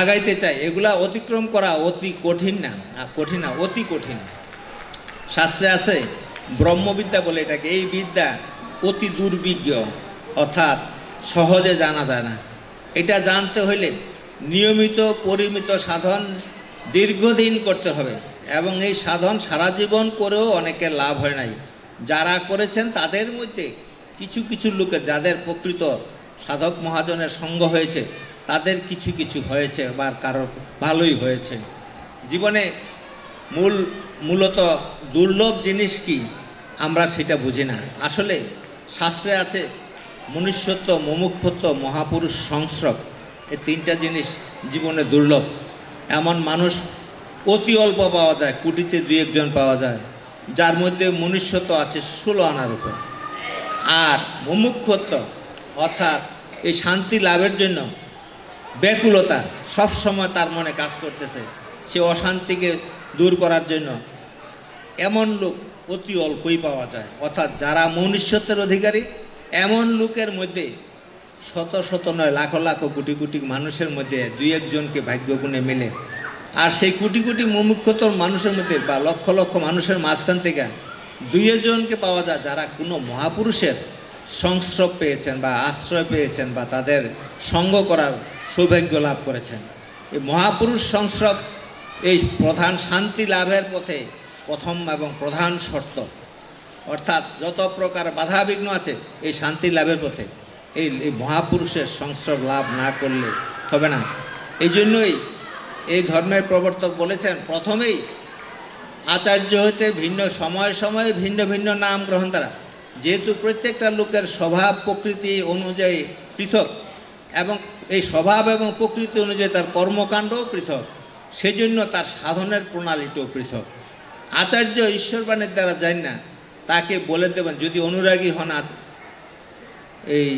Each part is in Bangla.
আগাইতে চায়, এগুলা অতিক্রম করা অতি কঠিন না, অতি কঠিন। শাস্ত্রে আছে ব্রহ্মবিদ্যা বলে এটাকে, এই বিদ্যা অতি দুর্বিজ্ঞ, অর্থাৎ সহজে জানা যায় না। এটা জানতে হইলে নিয়মিত পরিমিত সাধন দীর্ঘদিন করতে হবে, এবং এই সাধন সারা জীবন করেও অনেকের লাভ হয় নাই। যারা করেছেন তাদের মধ্যে কিছু কিছু লোকের, যাদের প্রকৃত সাধক মহাজনের সঙ্গ হয়েছে, তাদের কিছু কিছু হয়েছে বা কারো ভালোই হয়েছে। জীবনে মূলত দুর্লভ জিনিস কি আমরা সেটা বুঝি না। আসলে শাস্ত্রে আছে মনুষ্যত্ব, মুমুক্ষত্ব, মহাপুরুষ সংস্রব, এই তিনটা জিনিস জীবনে দুর্লভ। এমন মানুষ অতি অল্প পাওয়া যায়, কোটিতে 2-1 পাওয়া যায়, যার মধ্যে মনুষ্যত্ব আছে 16 আনার উপর। আর মুমুক্ষত্ব অর্থাৎ এই শান্তি লাভের জন্য ব্যাকুলতা সব সময় তার মনে কাজ করতেছে, সে অশান্তিকে দূর করার জন্য, এমন লোক অতি অল্পই পাওয়া যায়। অর্থাৎ যারা মনুষ্যত্বের অধিকারী, এমন লোকের মধ্যে শত শত নয়, লাখ লাখ কোটি কোটি মানুষের মধ্যে 2-1 ভাগ্যগুণে মিলে। আর সেই কোটি কোটি মুমুক্ষতর মানুষের মধ্যে বা লক্ষ লক্ষ মানুষের মাঝখান থেকে 2-1 পাওয়া যায় যারা কোনো মহাপুরুষের সংস্রব পেয়েছেন বা আশ্রয় পেয়েছেন বা তাদের সঙ্গ করার সৌভাগ্য লাভ করেছেন। এই মহাপুরুষ সংস্রব এই প্রধান শান্তি লাভের পথে প্রথম এবং প্রধান শর্ত। অর্থাৎ যত প্রকার বাধা বিঘ্ন আছে এই শান্তি লাভের পথে, এই মহাপুরুষের সংস্রব লাভ না করলে হবে না। এই জন্যই এই ধর্মের প্রবর্তক বলেছেন প্রথমেই আচার্য হইতে ভিন্ন সময়ে সময়ে ভিন্ন ভিন্ন নাম গ্রহণ দ্বারা, যেহেতু প্রত্যেকটা লোকের স্বভাব প্রকৃতি অনুযায়ী পৃথক, এবং এই স্বভাব এবং প্রকৃতি অনুযায়ী তার কর্মকাণ্ডও পৃথক, সেজন্য তার সাধনের প্রণালীটাও পৃথক। আচার্য ঈশ্বরবাণীর দ্বারা যান না, তাকে বলে দেবেন যদি অনুরাগী হন, এই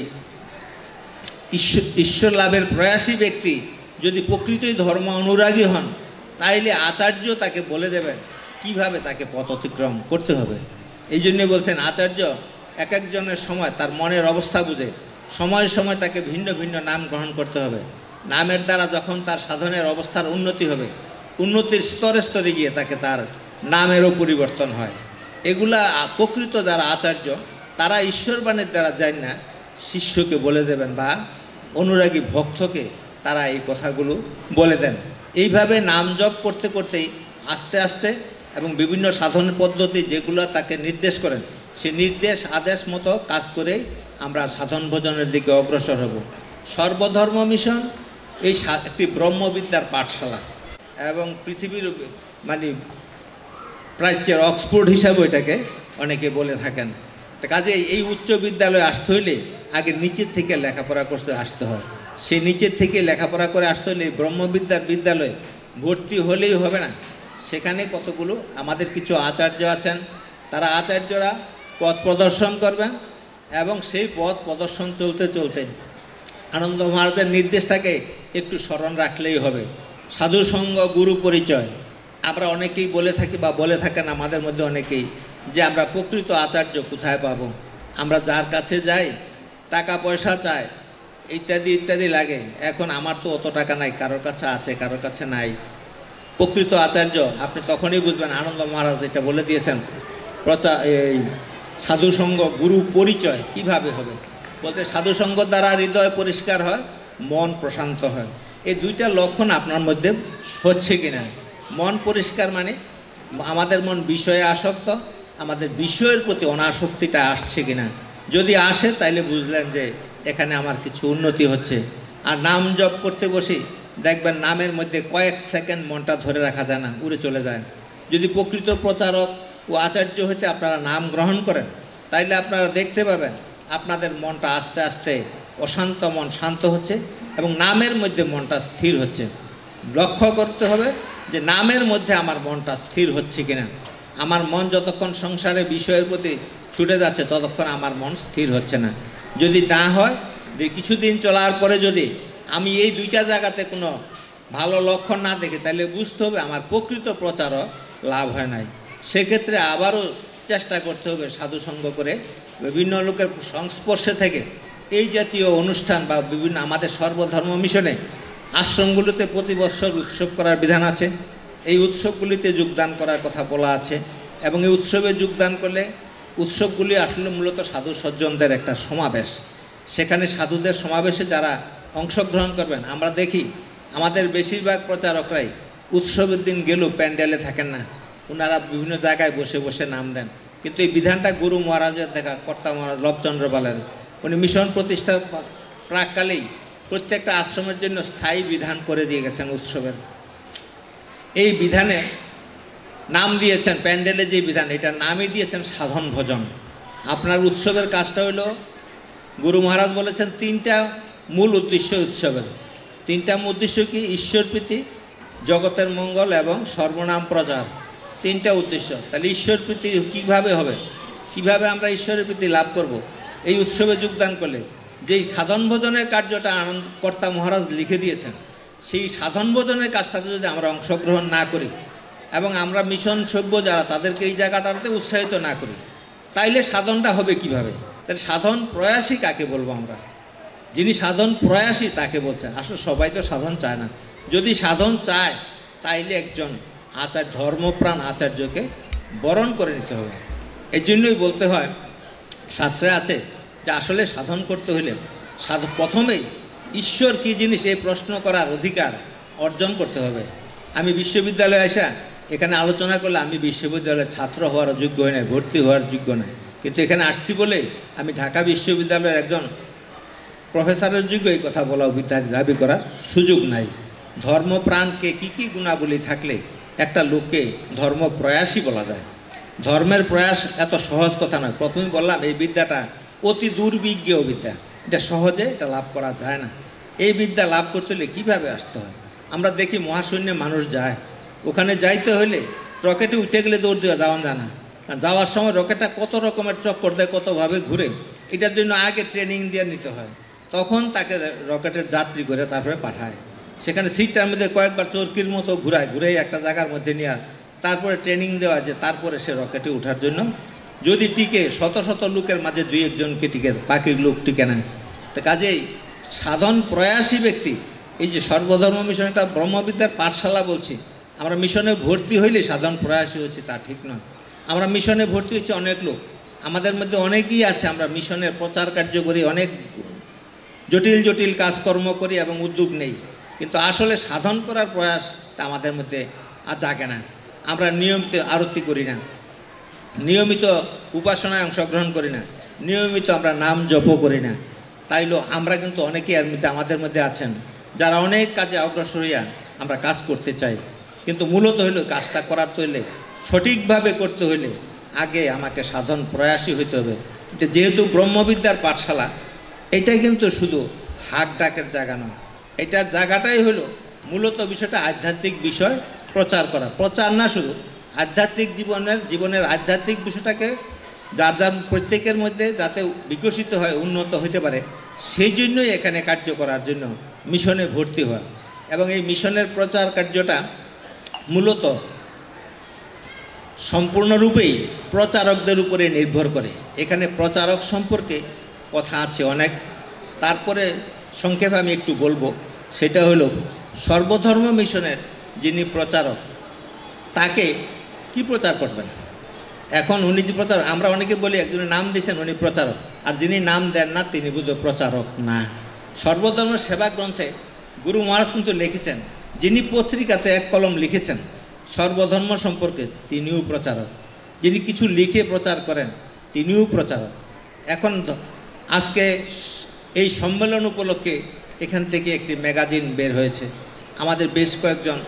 ঈশ্বর লাভের প্রয়াসী ব্যক্তি যদি প্রকৃতই ধর্ম অনুরাগী হন, তাইলে আচার্য তাকে বলে দেবেন কিভাবে তাকে পথ অতিক্রম করতে হবে। এই জন্যে বলছেন আচার্য এক একজনের সময় তার মনের অবস্থা বুঝে সময়ে সময় তাকে ভিন্ন ভিন্ন নাম গ্রহণ করতে হবে। নামের দ্বারা যখন তার সাধনের অবস্থার উন্নতি হবে, উন্নতির স্তরে স্তরে গিয়ে তাকে তার নামেরও পরিবর্তন হয়। এগুলা প্রকৃত যারা আচার্য তারা ঈশ্বরবাণীর দ্বারা যান না, শিষ্যকে বলে দেবেন বা অনুরাগী ভক্তকে তারা এই কথাগুলো বলে দেন। এইভাবে নাম জপ করতে করতেই আস্তে আস্তে এবং বিভিন্ন সাধন পদ্ধতি যেগুলো তাকে নির্দেশ করেন, সে নির্দেশ আদেশ মতো কাজ করেই আমরা সাধন ভজনের দিকে অগ্রসর হব। সর্বধর্ম মিশন এই একটি ব্রহ্মবিদ্যার পাঠশালা এবং পৃথিবীর মানে প্রাচ্যের অক্সফোর্ড হিসাবে এটাকে অনেকে বলে থাকেন। কাজে এই উচ্চ বিদ্যালয়ে আসতে হইলে আগে নিচের থেকে লেখাপড়া করতে আসতে হয়। সেই নিচের থেকে লেখাপড়া করে আসতে হলে ব্রহ্মবিদ্যার বিদ্যালয়ে ভর্তি হলেই হবে না, সেখানে কতগুলো আমাদের কিছু আচার্য আছেন, তারা আচার্যরা পথ প্রদর্শন করবেন, এবং সেই পথ প্রদর্শন চলতে চলতে আনন্দ মহারাজের নির্দেশটাকে একটু স্মরণ রাখলেই হবে। সাধুসঙ্গ গুরু পরিচয় আমরা অনেকেই বলে থাকি বা বলে থাকেন আমাদের মধ্যে অনেকেই, যে আমরা প্রকৃত আচার্য কোথায় পাবো? আমরা যার কাছে যাই টাকা পয়সা চাই, ইত্যাদি ইত্যাদি লাগে। এখন আমার তো অত টাকা নাই, কারোর কাছে আছে কারোর কাছে নাই। প্রকৃত আচার্য আপনি তখনই বুঝবেন, আনন্দ মহারাজ এটা বলে দিয়েছেন, এই সাধুসঙ্গ গুরু পরিচয় কিভাবে হবে? বলতে সাধুসঙ্গ দ্বারা হৃদয় পরিষ্কার হয়, মন প্রশান্ত হয়। এই দুইটা লক্ষণ আপনার মধ্যে হচ্ছে কিনা। মন পরিষ্কার মানে আমাদের মন বিষয়ে আসক্ত, আমাদের বিষয়ের প্রতি অনাসক্তিটা আসছে কিনা। যদি আসে তাইলে বুঝলেন যে এখানে আমার কিছু উন্নতি হচ্ছে। আর নাম জপ করতে বসি দেখবেন নামের মধ্যে কয়েক সেকেন্ড মনটা ধরে রাখা যায় না, উড়ে চলে যায়। যদি প্রকৃত প্রচারক ও আচার্য হইতে আপনারা নাম গ্রহণ করেন, তাইলে আপনারা দেখতে পাবেন আপনাদের মনটা আস্তে আস্তে অশান্ত মন শান্ত হচ্ছে এবং নামের মধ্যে মনটা স্থির হচ্ছে। লক্ষ্য করতে হবে যে নামের মধ্যে আমার মনটা স্থির হচ্ছে কিনা। আমার মন যতক্ষণ সংসারের বিষয়ের প্রতি ছুটে যাচ্ছে ততক্ষণ আমার মন স্থির হচ্ছে না। যদি না হয়, যে কিছুদিন চলার পরে যদি আমি এই দুইটা জায়গাতে কোনো ভালো লক্ষণ না দেখি, তাহলে বুঝতে হবে আমার প্রকৃত প্রচারও লাভ হয় নাই। সেক্ষেত্রে আবারও চেষ্টা করতে হবে সাধুসঙ্গ করে বিভিন্ন লোকের সংস্পর্শে থেকে এই জাতীয় অনুষ্ঠান বা বিভিন্ন আমাদের সর্বধর্ম মিশনে আশ্রমগুলোতে প্রতি বছর উৎসব করার বিধান আছে। এই উৎসবগুলিতে যোগদান করার কথা বলা আছে এবং এই উৎসবে যোগদান করলে উৎসবগুলি আসলে মূলত সাধু সজ্জনদের একটা সমাবেশ। সেখানে সাধুদের সমাবেশে যারা অংশগ্রহণ করবেন, আমরা দেখি আমাদের বেশিরভাগ প্রচারকরাই উৎসবের দিন গেলেও প্যান্ডেলে থাকেন না, ওনারা বিভিন্ন জায়গায় বসে বসে নাম দেন। কিন্তু এই বিধানটা গুরু মহারাজের দেখা, কর্তা মহারাজ লবচন্দ্র পালেন, উনি মিশন প্রতিষ্ঠার প্রাককালেই প্রত্যেকটা আশ্রমের জন্য স্থায়ী বিধান করে দিয়ে গেছেন উৎসবের। এই বিধানে নাম দিয়েছেন, প্যান্ডেলে যে বিধান, এটার নামই দিয়েছেন সাধন ভজন। আপনার উৎসবের কাজটা হলো, গুরু মহারাজ বলেছেন তিনটা মূল উদ্দেশ্য উৎসবের। তিনটা উদ্দেশ্য কি? ঈশ্বর প্রীতি, জগতের মঙ্গল এবং সর্বনাম প্রচার। তিনটা উদ্দেশ্য। তাহলে ঈশ্বর প্রীতি কীভাবে হবে, কিভাবে আমরা ঈশ্বরের প্রীতি লাভ করব? এই উৎসবে যোগদান করলে যেই সাধন ভজনের কার্যটা কর্তা মহারাজ লিখে দিয়েছেন, সেই সাধন ভজনের কাজটাতে যদি আমরা অংশগ্রহণ না করি এবং আমরা মিশন সভ্য যারা তাদেরকে এই জায়গাটাতে উৎসাহিত না করি, তাইলে সাধনটা হবে কিভাবে? তাহলে সাধন প্রয়াসী কাকে বলবো আমরা? যিনি সাধন প্রয়াসী তাকে বলছেন। আসলে সবাই তো সাধন চায় না। যদি সাধন চায় তাইলে একজন ধর্মপ্রাণ আচার্যকে বরণ করে নিতে হবে। এই জন্যই বলতে হয়, শাস্ত্রে আছে যে আসলে সাধন করতে হলে প্রথমেই ঈশ্বর কী জিনিস এই প্রশ্ন করার অধিকার অর্জন করতে হবে। আমি বিশ্ববিদ্যালয়ে আসা এখানে আলোচনা করলে আমি বিশ্ববিদ্যালয়ের ছাত্র হওয়ার যোগ্য হই না, ভর্তি হওয়ার যোগ্য নয়, কিন্তু এখানে আসছি বলে আমি ঢাকা বিশ্ববিদ্যালয়ের একজন প্রফেসরের যোগ্য এই কথা বলা দাবি করার সুযোগ নাই। ধর্মপ্রাণকে কী কী গুণাবলী থাকলে একটা লোককে ধর্ম প্রয়াসী বলা যায়? ধর্মের প্রয়াস এত সহজ কথা নয়। প্রথমে বললাম এই বিদ্যাটা অতি দুর্বিজ্ঞ বিদ্যা, এটা সহজে এটা লাভ করা যায় না। এই বিদ্যা লাভ করতে হলে কীভাবে আসতে হয়? আমরা দেখি মহাশূন্যে মানুষ যায়, ওখানে যাইতে হলে রকেটে উঠে গেলে দৌড় দেওয়া যাওয়া যায় না। যাওয়ার সময় রকেটটা কত রকমের চক্কর দেয়, কতভাবে ঘুরে, এটার জন্য আগে ট্রেনিং দিয়ে নিতে হয়। তখন তাকে রকেটের যাত্রী করে তারপরে পাঠায়। সেখানে সিটটার মধ্যে কয়েকবার চরকির মতো ঘুরাই একটা জায়গার মধ্যে নিয়ে তারপরে ট্রেনিং দেওয়া, যে তারপরে সে রকেটে ওঠার জন্য যদি টিকে, শত শত লোকের মাঝে দুই একজনকে টিকে, বাকি লোক টিকে না। তো কাজেই সাধন প্রয়াসী ব্যক্তি, এই যে সর্বধর্ম মিশন একটা ব্রহ্মবিদ্যার পাঠশালা বলছি, আমরা মিশনে ভর্তি হইলে সাধন প্রয়াসী হচ্ছি তা ঠিক নয়। আমরা মিশনে ভর্তি হচ্ছি অনেক লোক, আমাদের মধ্যে অনেকেই আছে আমরা মিশনের প্রচার কার্য করি, অনেক জটিল জটিল কাজকর্ম করি এবং উদ্যোগ নেই, কিন্তু আসলে সাধন করার প্রয়াসটা আমাদের মধ্যে আর জাগে না। আমরা নিয়মিত আরতি করি না, নিয়মিত উপাসনায় অংশগ্রহণ করি না, নিয়মিত আমরা নাম জপও করি না। তাইলে আমরা কিন্তু অনেকেই আমাদের মধ্যে আছেন যারা অনেক কাজে অগ্রসর হইয়া আমরা কাজ করতে চাই, কিন্তু মূলত হইল কাজটা করার হইলে, সঠিকভাবে করতে হইলে আগে আমাকে সাধন প্রয়াসী হইতে হবে। এটা যেহেতু ব্রহ্মবিদ্যার পাঠশালা, এটাই কিন্তু শুধু হাক ডাকের জায়গা নয়, এটার জায়গাটাই হলো মূলত বিষয়টা আধ্যাত্মিক বিষয় প্রচার করা। প্রচার না, শুধু আধ্যাত্মিক জীবনের আধ্যাত্মিক বিষয়টাকে যার যার প্রত্যেকের মধ্যে যাতে বিকশিত হয়, উন্নত হতে পারে, সেই জন্যই এখানে কার্য করার জন্য মিশনে ভর্তি হয়। এবং এই মিশনের প্রচার কার্যটা মূলত সম্পূর্ণরূপেই প্রচারকদের উপরে নির্ভর করে। এখানে প্রচারক সম্পর্কে কথা আছে অনেক, তারপরে সংক্ষেপে আমি একটু বলবো। সেটা হলো সর্বধর্ম মিশনের যিনি প্রচারক, তাকে কি প্রচার করবেন? এখন উনি যে প্রচারক, আমরা অনেকে বলি একজনের নাম দিয়েছেন উনি প্রচারক, আর যিনি নাম দেন না তিনি বুঝো প্রচারক না। সর্বধর্ম সেবা গ্রন্থে গুরু মহারাজ কিন্তু লিখেছেন, যিনি পত্রিকাতে এক কলম লিখেছেন সর্বধর্ম সম্পর্কে, তিনিও প্রচারক। যিনি কিছু লিখে প্রচার করেন তিনিও প্রচারক। এখন আজকে এই সম্মেলন উপলক্ষে এখান থেকে একটি ম্যাগাজিন বের হয়েছে, আমাদের বেশ কয়েকজন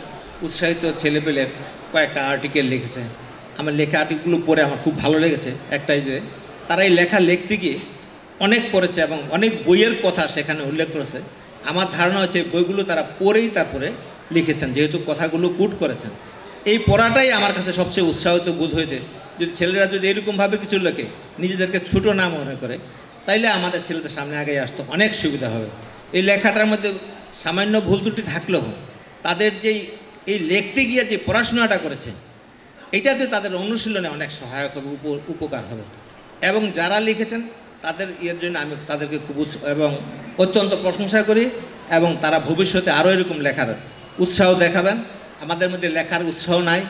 উৎসাহিত ছেলেপেলে কয়েকটা আর্টিকেল লিখেছে। আমার লেখা আর্টিকেলগুলো পড়ে আমার খুব ভালো লেগেছে। একটাই যে তারা এই লেখা লিখতে গিয়ে অনেক পড়েছে এবং অনেক বইয়ের কথা সেখানে উল্লেখ করেছে। আমার ধারণা হচ্ছে বইগুলো তারা পড়েই তারপরে লিখেছেন, যেহেতু কথাগুলো কুট করেছেন। এই পড়াটাই আমার কাছে সবচেয়ে উৎসাহিত বোধ হয়েছে। যদি ছেলেরা যদি এরকমভাবে কিছু লেখে, নিজেদেরকে ছোটো না মনে করে, তাইলে আমাদের ছেলেদের সামনে আগে আসতে অনেক সুবিধা হবে। এই লেখাটার মধ্যে সামান্য ভুল ত্রুটি থাকলেও তাদের যেই এই লিখতে গিয়ে যে পড়াশোনাটা করেছে, এটাতে তাদের অনুশীলনে অনেক সহায়ক হবে, উপকার হবে। এবং যারা লিখেছেন তাদের এর জন্য আমি তাদেরকে খুব এবং অত্যন্ত প্রশংসা করি এবং তারা ভবিষ্যতে আরও এরকম লেখার উৎসাহ দেখাবেন। আমাদের মধ্যে লেখার উৎসাহ নাই,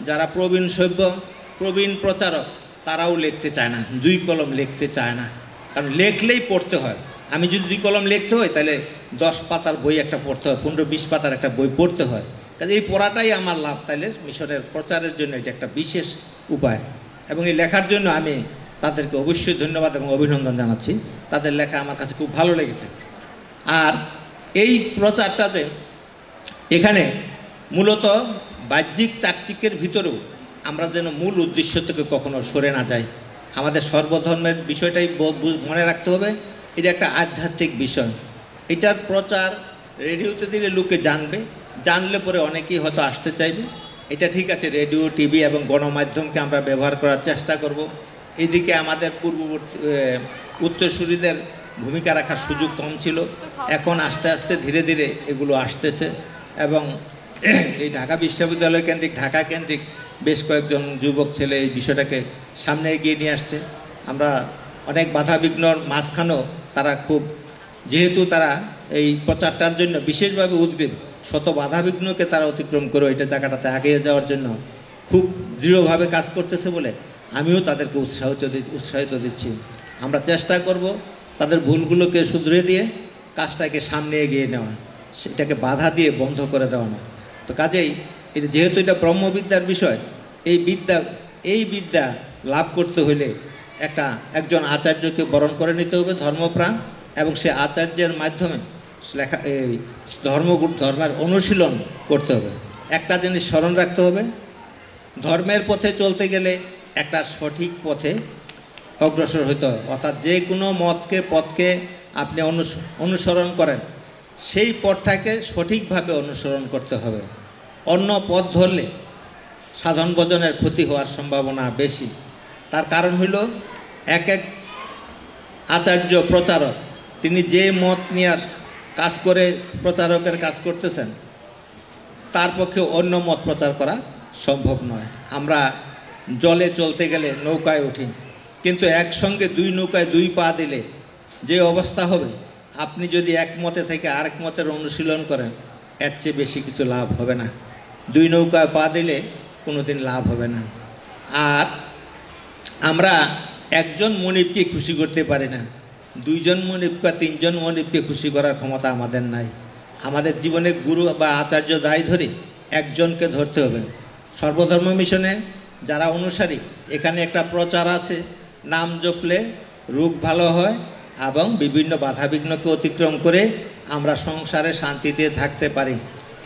যারা প্রবীণ সভ্য প্রবীণ প্রচারক তারাও লিখতে চায় না, 2 কলম লিখতে চায় না, কারণ লেখলেই পড়তে হয়। আমি যদি 2 কলম লিখতে হয় তাহলে 10 পাতার বই একটা পড়তে হয়, 15-20 পাতার একটা বই পড়তে হয়। কাজে এই পড়াটাই আমার লাভ, তাইলে মিশনের প্রচারের জন্য এটা একটা বিশেষ উপায়। এবং এই লেখার জন্য আমি তাদেরকে অবশ্যই ধন্যবাদ এবং অভিনন্দন জানাচ্ছি। তাদের লেখা আমার কাছে খুব ভালো লেগেছে। আর এই প্রচারটাতে এখানে মূলত বাহ্যিক চাকচিক্যের ভিতরেও আমরা যেন মূল উদ্দেশ্য থেকে কখনো সরে না যাই। আমাদের সর্বধর্মের বিষয়টাই মনে রাখতে হবে, এটা একটা আধ্যাত্মিক বিষয়। এটার প্রচার রেডিওতে দিলে লোকে জানলে পরে অনেকেই হয়তো আসতে চাইবে। এটা ঠিক আছে, রেডিও টিভি এবং গণমাধ্যমকে আমরা ব্যবহার করার চেষ্টা করব। এদিকে আমাদের পূর্ববর্তী উত্তরসূরিদের ভূমিকা রাখার সুযোগ কম ছিল, এখন আস্তে আস্তে ধীরে ধীরে এগুলো আসতেছে। এবং এই ঢাকা বিশ্ববিদ্যালয় কেন্দ্রিক ঢাকা কেন্দ্রিক বেশ কয়েকজন যুবক ছেলে এই বিষয়টাকে সামনে এগিয়ে নিয়ে আসছে। আমরা অনেক বাধাবিঘ্নর মাঝখানেও তারা খুব, যেহেতু তারা এই প্রচারটার জন্য বিশেষভাবে উদ্গ্রীব, শত বাধাবিঘ্নকে তারা অতিক্রম করে এটা জায়গাটাতে এগিয়ে যাওয়ার জন্য খুব দৃঢ়ভাবে কাজ করতেছে বলে আমিও তাদেরকে উৎসাহিত দিচ্ছি। আমরা চেষ্টা করব তাদের ভুলগুলোকে শুধরে দিয়ে কাজটাকে সামনে এগিয়ে নেওয়া, সেটাকে বাধা দিয়ে বন্ধ করে দেওয়া না। তো কাজেই এটা যেহেতু এটা ব্রহ্মবিদ্যার বিষয়, এই বিদ্যা লাভ করতে হলে একজন আচার্যকে বরণ করে নিতে হবে ধর্মপ্রাণ, এবং সে আচার্যের মাধ্যমে লেখা এই ধর্মের অনুশীলন করতে হবে। একটা জিনিস স্মরণ রাখতে হবে, ধর্মের পথে চলতে গেলে একটা সঠিক পথে অগ্রসর হতে হবে। অর্থাৎ যে কোনো পথকে আপনি অনুসরণ করেন, সেই পথটাকে সঠিকভাবে অনুসরণ করতে হবে। অন্য পথ ধরলে সাধন ভজনের ক্ষতি হওয়ার সম্ভাবনা বেশি। তার কারণ হইল এক আচার্য প্রচারক তিনি যে মত নিয়ে কাজ করে প্রচারকের কাজ করতেছেন, তার পক্ষে অন্য মত প্রচার করা সম্ভব নয়। আমরা জলে চলতে গেলে নৌকায় উঠি, কিন্তু একসঙ্গে 2 নৌকায় 2 পা দিলে যে অবস্থা হবে, আপনি যদি এক মতে থেকে আরেক মতের অনুশীলন করেন, এর চেয়ে বেশি কিছু লাভ হবে না। 2 নৌকায় পা দিলে কোনো দিন লাভ হবে না। আর আমরা একজন মনিবকে খুশি করতে পারি না, 2 জন মনিব বা 3 জন মনিবকে খুশি করার ক্ষমতা আমাদের নাই। আমাদের জীবনে গুরু বা আচার্য যাই ধরি, একজনকে ধরতে হবে। সর্বধর্ম মিশনে যারা অনুসারী, এখানে একটা প্রচার আছে, নাম জপলে রোগ ভালো হয় এবং বিভিন্ন বাধাবিঘ্নকে অতিক্রম করে আমরা সংসারে শান্তিতে থাকতে পারি।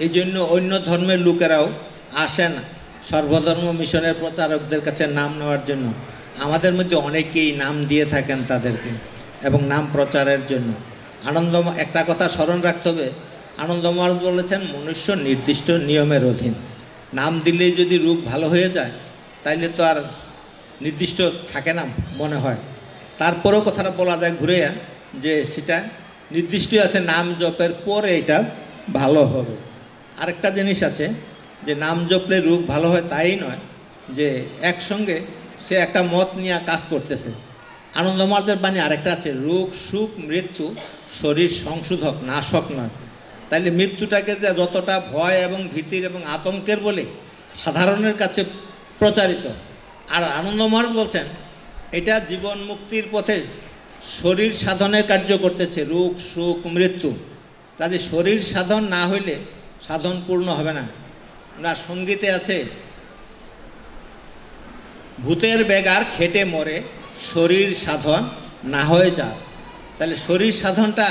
এই জন্য অন্য ধর্মের লোকেরাও আসেন সর্বধর্ম মিশনের প্রচারকদের কাছে নাম নেওয়ার জন্য। আমাদের মধ্যে অনেকেই নাম দিয়ে থাকেন তাদেরকে, এবং নাম প্রচারের জন্য। একটা কথা স্মরণ রাখতে হবে, আনন্দ মহারাজ বলেছেন মনুষ্য নির্দিষ্ট নিয়মের অধীন। নাম দিলেই যদি রোগ ভালো হয়ে যায়, তাইলে তো আর নির্দিষ্ট থাকে না মনে হয়। তারপরেও কথাটা বলা যায় ঘুরে যে সেটা নির্দিষ্টই আছে, নাম জপের পরে এটা ভালো হবে। আরেকটা জিনিস আছে যে নাম জপলে রোগ ভালো হয় তাই নয়, যে একসঙ্গে সে একটা মত নিয়ে কাজ করতেছে। আনন্দ মহারাজের বাণী আরেকটা আছে, রোগ সুখ মৃত্যু শরীর সংশোধক নাশক নয়। তাইলে মৃত্যুটাকে যে যতটা ভয় এবং ভীতির এবং আতঙ্কের বলে সাধারণের কাছে প্রচারিত, আর আনন্দ মহারাজ বলছেন এটা জীবন মুক্তির পথে শরীর সাধনের কার্য করতেছে, রোগ সুখ মৃত্যু। কাজে শরীর সাধন না হইলে সাধন পূর্ণ হবে না। ওনার সঙ্গীতে আছে, ভূতের বেগার খেটে মরে শরীর সাধন না হয়ে যায়। তাহলে শরীর সাধনটা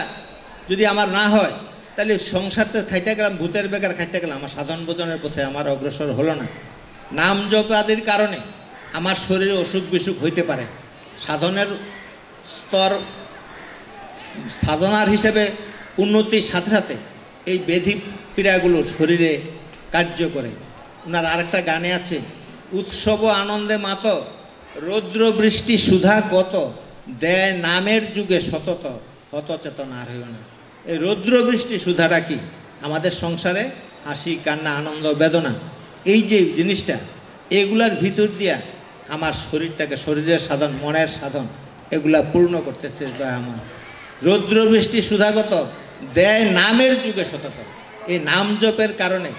যদি আমার না হয়, তাহলে সংসারতে খাইতে গেলাম, ভূতের বেগার খাইতে গেলাম, আমার সাধন ভোজনের পথে আমার অগ্রসর হলো না। নাম জপ আদির কারণে আমার শরীরে অসুখ বিসুখ হইতে পারে। সাধনের স্তর সাধনার হিসেবে উন্নতির সাথে সাথে এই ব্যাধি পীড়াগুলো শরীরে কার্য করে। ওনার আরেকটা গানে আছে, উৎসব আনন্দে মাত রৌদ্র বৃষ্টি সুধা কত দেয় নামের যুগে সতত হত চেতন আর হইও না। এই রৌদ্র বৃষ্টি সুধাটা কি? আমাদের সংসারে হাসি কান্না আনন্দ বেদনা, এই যে জিনিসটা, এগুলার ভিতর দিয়া আমার শরীরটাকে, শরীরের সাধন মনের সাধন, এগুলা পূর্ণ করতে চেষ্টা। আমার রৌদ্র বৃষ্টি সুধাগত দেয় নামের যুগে শততর। এই নাম জপের কারণে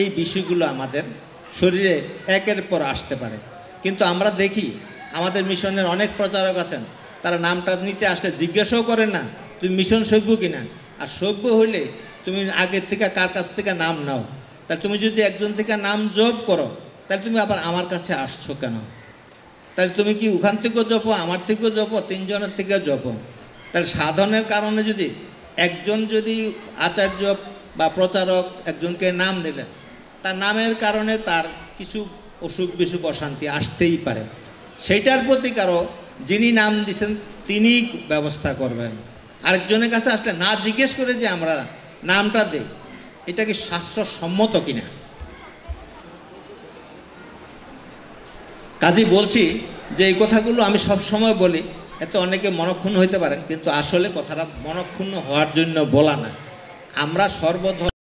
এই বিষয়গুলো আমাদের শরীরে একের পর আসতে পারে। কিন্তু আমরা দেখি আমাদের মিশনের অনেক প্রচারক আছেন, তারা নামটা নিতে আসলে জিজ্ঞাসাও করেন না তুমি মিশন সভ্য কিনা। আর সভ্য হইলে তুমি আগের থেকে কার কাছ থেকে নাম নাও। তাহলে তুমি যদি একজন থেকে নাম জপ করো, তাহলে তুমি আবার আমার কাছে আসছো কেন? তাহলে তুমি কি ওখান থেকেও জপো, আমার থেকেও জপো, তিনজনের থেকেও জপো। তাহলে সাধনের কারণে যদি একজন যদি আচার্য বা প্রচারক একজনকে নাম দিলেন, তার নামের কারণে তার কিছু অসুখ বিসুখ অশান্তি আসতেই পারে। সেইটার প্রতি কারো যিনি নাম দিচ্ছেন তিনি ব্যবস্থা করবেন। আরেকজনের কাছে আসলে না জিজ্ঞেস করে যে আমরা নামটা দেই, এটা কি শাস্ত্রসম্মত কিনা? কাজেই বলছি যে এই কথাগুলো আমি সব সময় বলি, এতে অনেকে মনক্ষুণ্ণ হইতে পারে, কিন্তু আসলে কথাটা মনক্ষুণ্ণ হওয়ার জন্য বলা না। আমরা সর্বধর্ম